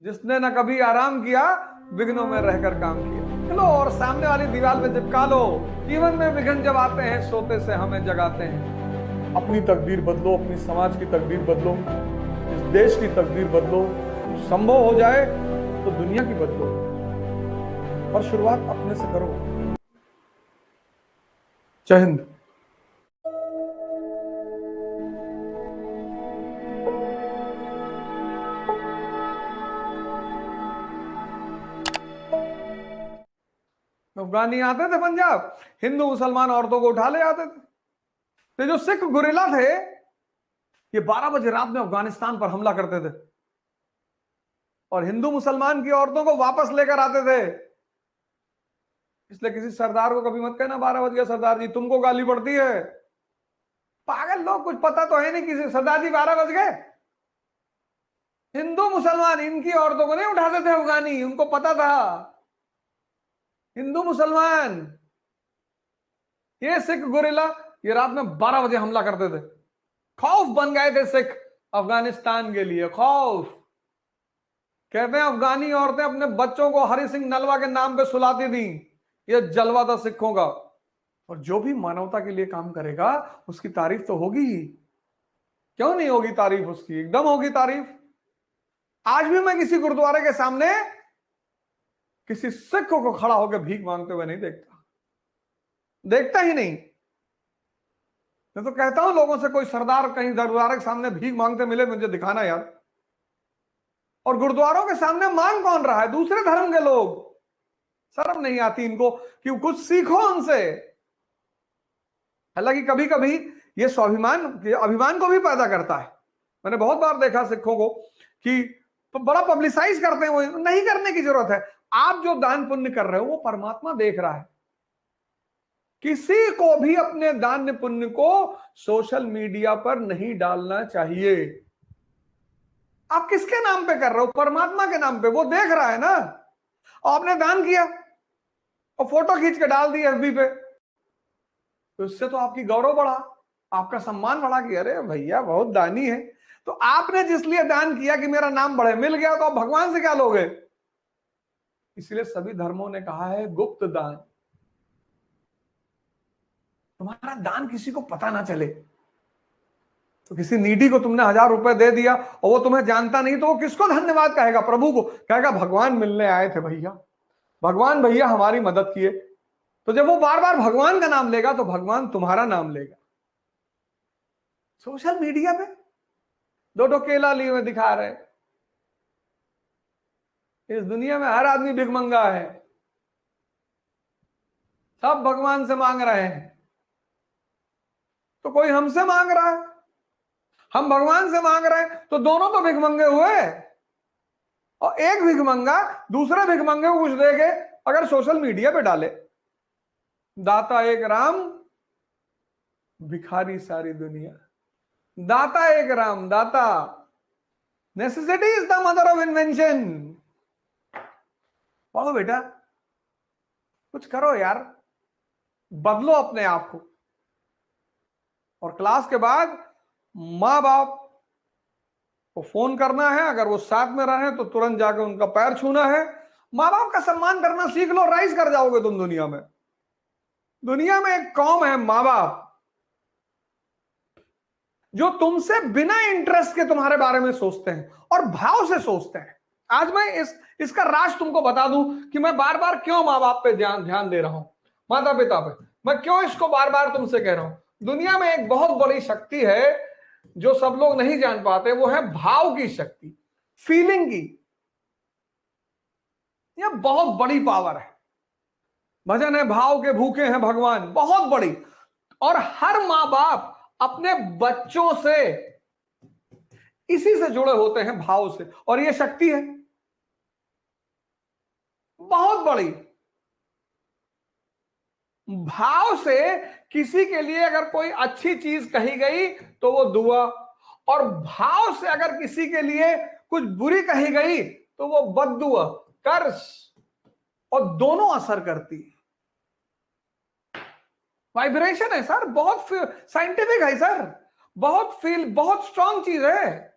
जिसने न कभी आराम किया, विघ्नों में रहकर काम किया। चलो और सामने वाली दीवार पे चिपका लो, जीवन में विघ्न जब आते हैं सोते से हमें जगाते हैं। अपनी तकदीर बदलो, अपनी समाज की तकदीर बदलो, इस देश की तकदीर बदलो। संभव हो जाए तो दुनिया की बदलो, और शुरुआत अपने से करो। जय हिंद। अफगानी आते थे पंजाब, हिंदू मुसलमान औरतों को उठा ले आते थे। तो जो सिख गुरिल्ला थे, ये 12 बजे रात में अफगानिस्तान पर हमला करते थे और हिंदू मुसलमान की औरतों को वापस लेकर आते थे। इसलिए किसी सरदार को कभी मत कहना 12 बज गया सरदार जी, तुमको गाली पड़ती है। पागल लोग, कुछ पता तो है नहीं किसी सरदार जी 12 बज गए। हिंदू मुसलमान इनकी औरतों को नहीं उठाते थे अफगानी, उनको पता था। हिंदू मुसलमान, ये सिख गुरिल्ला, ये रात में 12 बजे हमला करते थे। खौफ बन गए थे सिख अफगानिस्तान के लिए, खौफ। कहते हैं अफगानी औरतें अपने बच्चों को हरि सिंह नलवा के नाम पे सुलाती थी। ये जलवा था सिखों का। और जो भी मानवता के लिए काम करेगा उसकी तारीफ तो होगी ही। क्यों नहीं होगी तारीफ उसकी, एकदम होगी तारीफ। आज भी मैं किसी गुरुद्वारे के सामने किसी सिख को खड़ा होकर भीख मांगते हुए नहीं देखता, देखता ही नहीं। मैं तो कहता हूं लोगों से, कोई सरदार कहीं गुरुद्वारे के सामने भीख मांगते मिले मुझे दिखाना यार। और गुरुद्वारों के सामने मांग कौन रहा है? दूसरे धर्म के लोग। शर्म नहीं आती इनको कि कुछ सीखो उनसे। हालांकि कभी कभी ये स्वाभिमान अभिमान को भी पैदा करता है। मैंने बहुत बार देखा सिखों को कि बड़ा पब्लिसाइज करते हैं। वो नहीं करने की जरूरत है। आप जो दान पुण्य कर रहे हो वो परमात्मा देख रहा है। किसी को भी अपने दान पुण्य को सोशल मीडिया पर नहीं डालना चाहिए। आप किसके नाम पे कर रहे हो? परमात्मा के नाम पे, वो देख रहा है ना। आपने दान किया और फोटो खींच के डाल दी एफबी पे, तो इससे तो आपकी गौरव बढ़ा, आपका सम्मान बढ़ा कि अरे भैया बहुत दानी है। तो आपने जिस लिए दान किया कि मेरा नाम बढ़े, मिल गया, तो आप भगवान से क्या लोगे? इसलिए सभी धर्मों ने कहा है गुप्त दान। तुम्हारा दान किसी को पता ना चले। तो किसी नीडी को तुमने 1000 रुपए दे दिया और वो तुम्हें जानता नहीं, तो वो किसको धन्यवाद कहेगा? प्रभु को कहेगा भगवान मिलने आए थे भैया, भगवान भैया हमारी मदद किए। तो जब वो बार बार भगवान का नाम लेगा तो भगवान तुम्हारा नाम लेगा। सोशल मीडिया पे दो केला लिए हुए दिखा रहे। इस दुनिया में हर आदमी भिखमंगा है, सब भगवान से मांग रहे हैं। तो कोई हमसे मांग रहा है, हम भगवान से मांग रहे हैं, तो दोनों तो भिखमंगे हुए। और एक भिखमंगा दूसरे भिखमंगे को कुछ देके अगर सोशल मीडिया पे डाले, दाता एक राम भिखारी सारी दुनिया। दाता एक राम, दाता। Necessity is the mother of invention. पढ़ो बेटा, कुछ करो यार, बदलो अपने आप को। और क्लास के बाद माँ बाप को फोन करना है, अगर वो साथ में रहे तो तुरंत जाकर उनका पैर छूना है। माँ बाप का सम्मान करना सीख लो, राइज कर जाओगे तुम दुनिया में। दुनिया में एक कौम है माँ बाप, जो तुमसे बिना इंटरेस्ट के तुम्हारे बारे में सोचते हैं और भाव से सोचते हैं। आज मैं इसका राज तुमको बता दूं कि मैं बार बार क्यों माँ बाप पे ध्यान दे रहा हूं, माता पिता पे। मैं क्यों इसको बार बार तुमसे कह रहा हूं? दुनिया में एक बहुत बड़ी शक्ति है जो सब लोग नहीं जान पाते, वो है भाव की शक्ति, फीलिंग की। यह बहुत बड़ी पावर है। भजन है भाव के भूखे हैं भगवान, बहुत बड़ी। और हर माँ बाप अपने बच्चों से इसी से जुड़े होते हैं, भाव से। और यह शक्ति है बहुत बड़ी। भाव से किसी के लिए अगर कोई अच्छी चीज कही गई तो वो दुआ, और भाव से अगर किसी के लिए कुछ बुरी कही गई तो वो बद्दुआ, कर्ज। और दोनों असर करती है। वाइब्रेशन है सर, बहुत साइंटिफिक है सर, बहुत स्ट्रांग चीज है।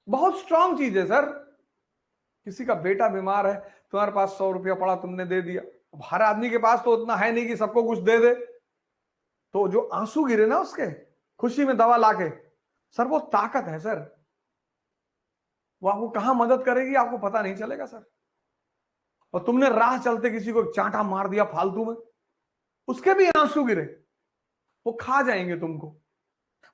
बहुत स्ट्रांग चीज है सर। किसी का बेटा बीमार है, तुम्हारे पास 100 रुपया पड़ा, तुमने दे दिया। हर आदमी के पास तो उतना है नहीं कि सबको कुछ दे दे। तो जो आंसू गिरे ना उसके, खुशी में दवा लाके, सर वो ताकत है सर। वो आपको कहां मदद करेगी आपको पता नहीं चलेगा सर। और तुमने राह चलते किसी को चांटा मार दिया फालतू में, उसके भी आंसू गिरे, वो खा जाएंगे तुमको।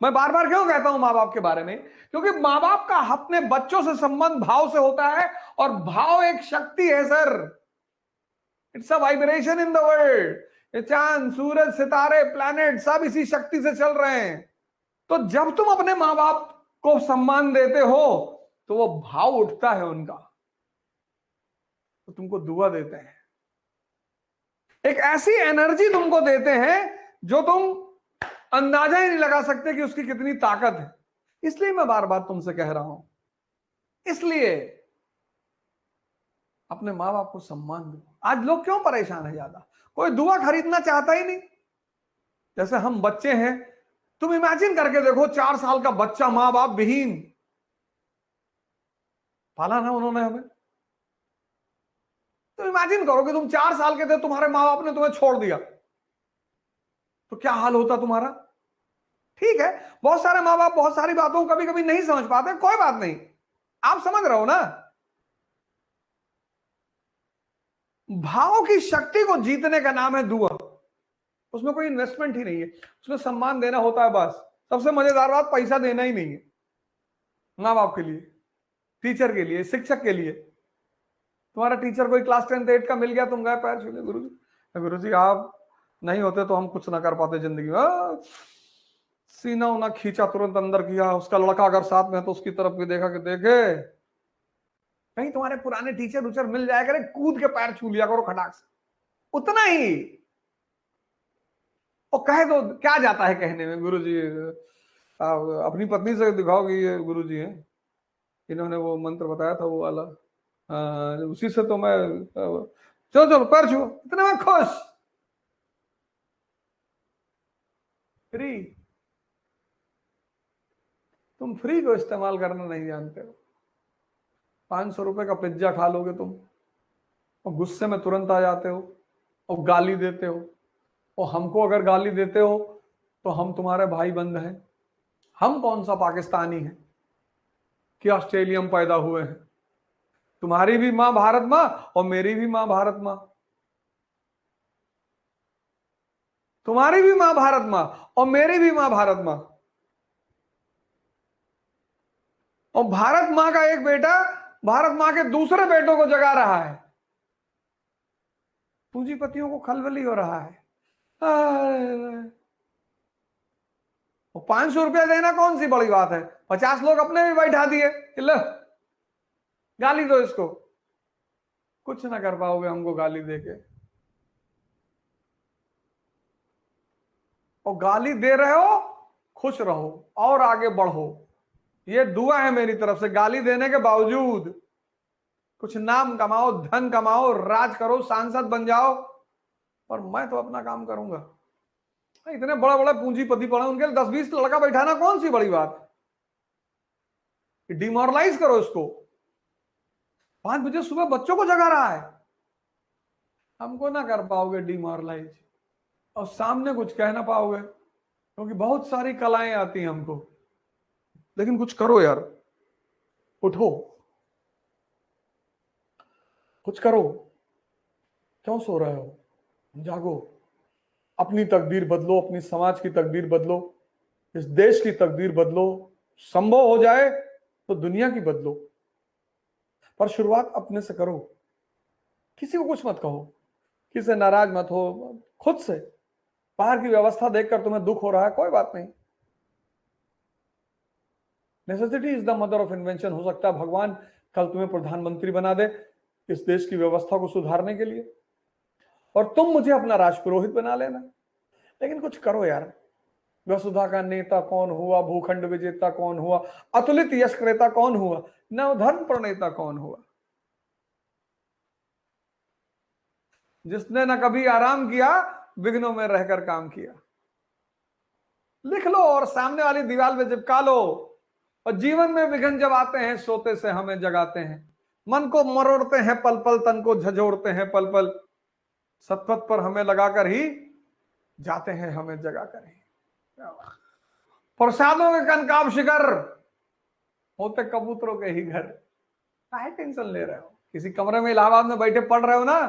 मैं बार बार क्यों कहता हूं मां बाप के बारे में? क्योंकि मां बाप का अपने बच्चों से संबंध भाव से होता है, और भाव एक शक्ति है sir. It's a vibration in the world. ये चांद, सूरज, सितारे, प्लैनेट सब इसी शक्ति से चल रहे हैं। तो जब तुम अपने मां बाप को सम्मान देते हो तो वो भाव उठता है उनका, तो तुमको दुआ देते हैं, एक ऐसी एनर्जी तुमको देते हैं जो तुम अंदाजा ही नहीं लगा सकते कि उसकी कितनी ताकत है। इसलिए मैं बार बार तुमसे कह रहा हूं, इसलिए अपने मां बाप को सम्मान दो। आज लोग क्यों परेशान है ज्यादा? कोई दुआ खरीदना चाहता ही नहीं। जैसे हम बच्चे हैं, तुम इमेजिन करके देखो, 4 साल का बच्चा मां बाप विहीन, पाला ना उन्होंने हमें। तो इमेजिन करो कि तुम 4 साल के थे, तुम्हारे मां बाप ने तुम्हें छोड़ दिया, तो क्या हाल होता तुम्हारा? ठीक है, बहुत सारे मां बाप बहुत सारी बातों को कभी कभी नहीं समझ पाते, कोई बात नहीं, आप समझ रहे हो ना। भाव की शक्ति को जीतने का नाम है दुआ। उसमें कोई इन्वेस्टमेंट ही नहीं है, उसमें सम्मान देना होता है बस। सबसे मजेदार बात, पैसा देना ही नहीं है मां बाप के लिए, टीचर के लिए, शिक्षक के लिए। तुम्हारा टीचर कोई क्लास 10th 8 का मिल गया, तुम गए पैर छूने, गुरु जी आप नहीं होते तो हम कुछ ना कर पाते जिंदगी में। सीना उना खींचा, तुरंत अंदर किया, उसका लड़का अगर साथ में है तो उसकी तरफ भी देखा कि देखे कहीं तुम्हारे पुराने टीचर उचर मिल जाए करे, कूद के पैर छू लिया करो खटाक से, उतना ही। और कहे तो क्या जाता है कहने में, गुरु जी आप अपनी पत्नी से दिखाओ कि ये गुरु जी हैं, इन्होंने वो मंत्र बताया था वो वाला, उसी से तो मैं चलो चलो पैर छुओ, इतने में खुश। फ्री, तुम फ्री को इस्तेमाल करना नहीं जानते हो। 500 रुपए का पिज्जा खा लोगे तुम, और गुस्से में तुरंत आ जाते हो और गाली देते हो। और हमको अगर गाली देते हो तो हम तुम्हारे भाई बंद हैं। हम कौन सा पाकिस्तानी हैं कि ऑस्ट्रेलिया में पैदा हुए हैं? तुम्हारी भी मां भारत मां और मेरी भी मां भारत मां। तुम्हारी भी मां भारत मां और मेरी भी मां भारत मां। और भारत मां का एक बेटा भारत मां के दूसरे बेटों को जगा रहा है। पूंजीपतियों को खलबली हो रहा है। और 500 रुपया देना कौन सी बड़ी बात है? 50 लोग अपने भी बैठा दिए, लो गाली दो इसको। कुछ ना कर पाओगे हमको गाली देके। और गाली दे रहे हो, खुश रहो और आगे बढ़ो। ये दुआ है मेरी तरफ से। गाली देने के बावजूद कुछ नाम कमाओ, धन कमाओ, राज करो, सांसद बन जाओ, और मैं तो अपना काम करूंगा। इतने बड़े बड़े पूंजीपति पड़े, उनके 10-20 लड़का बैठाना कौन सी बड़ी बात है? डिमोरलाइज करो इसको। 5 बजे सुबह बच्चों को जगा रहा है, हमको ना कर पाओगे डिमोरलाइज, और सामने कुछ कह ना पाओगे, क्योंकि बहुत सारी कलाएं आती हैं हमको। लेकिन कुछ करो यार, उठो, कुछ करो। क्यों सो रहे हो? जागो, अपनी तकदीर बदलो, अपनी समाज की तकदीर बदलो, इस देश की तकदीर बदलो। संभव हो जाए तो दुनिया की बदलो, पर शुरुआत अपने से करो। किसी को कुछ मत कहो, किसी से नाराज मत हो, खुद से। बाहर की व्यवस्था देखकर तुम्हें दुख हो रहा है, कोई बात नहीं। Necessity is the mother of invention. हो सकता है भगवान कल तुम्हें प्रधानमंत्री बना दे इस देश की व्यवस्था को सुधारने के लिए, और तुम मुझे अपना राजपुरोहित बना लेना। लेकिन कुछ करो यार। वसुधा का नेता कौन हुआ? भूखंड विजेता कौन हुआ? अतुलित यश क्रेता कौन हुआ? नवधर्म प्रणेता कौन हुआ? जिसने न कभी आराम किया, विघ्नों में रहकर काम किया। लिख लो और सामने वाली दीवार में चिपका लो, और जीवन में विघ्न जब आते हैं सोते से हमें जगाते हैं, मन को मरोड़ते हैं पल पल, तन को झंझोड़ते हैं पल पल, सतपथ पर हमें लगाकर ही जाते हैं हमें जगाकर ही। प्रसादों के कनकाब शिखर होते कबूतरों के ही घर। काहे टेंशन ले रहे हो? किसी कमरे में इलाहाबाद में बैठे पढ़ रहे हो ना,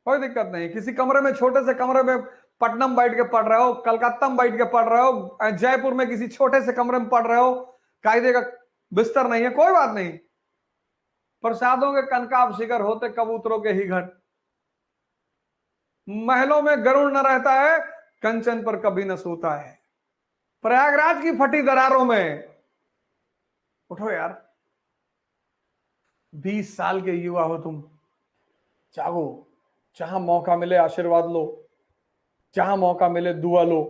कोई दिक्कत नहीं। किसी कमरे में, छोटे से कमरे में पटना में बैठ के पढ़ रहे हो, कलकत्ता में बैठ के पढ़ रहे हो, जयपुर में किसी छोटे से कमरे में पढ़ रहे हो, कायदे का बिस्तर नहीं है, कोई बात नहीं। प्रसादों के कनकाब शिखर होते कबूतरों के ही घर। महलों में गरुड़ न रहता है, कंचन पर कभी न सोता है। प्रयागराज की फटी दरारों में, उठो यार, 20 साल के युवा हो तुम, जागो। जहां मौका मिले आशीर्वाद लो, जहां मौका मिले दुआ लो।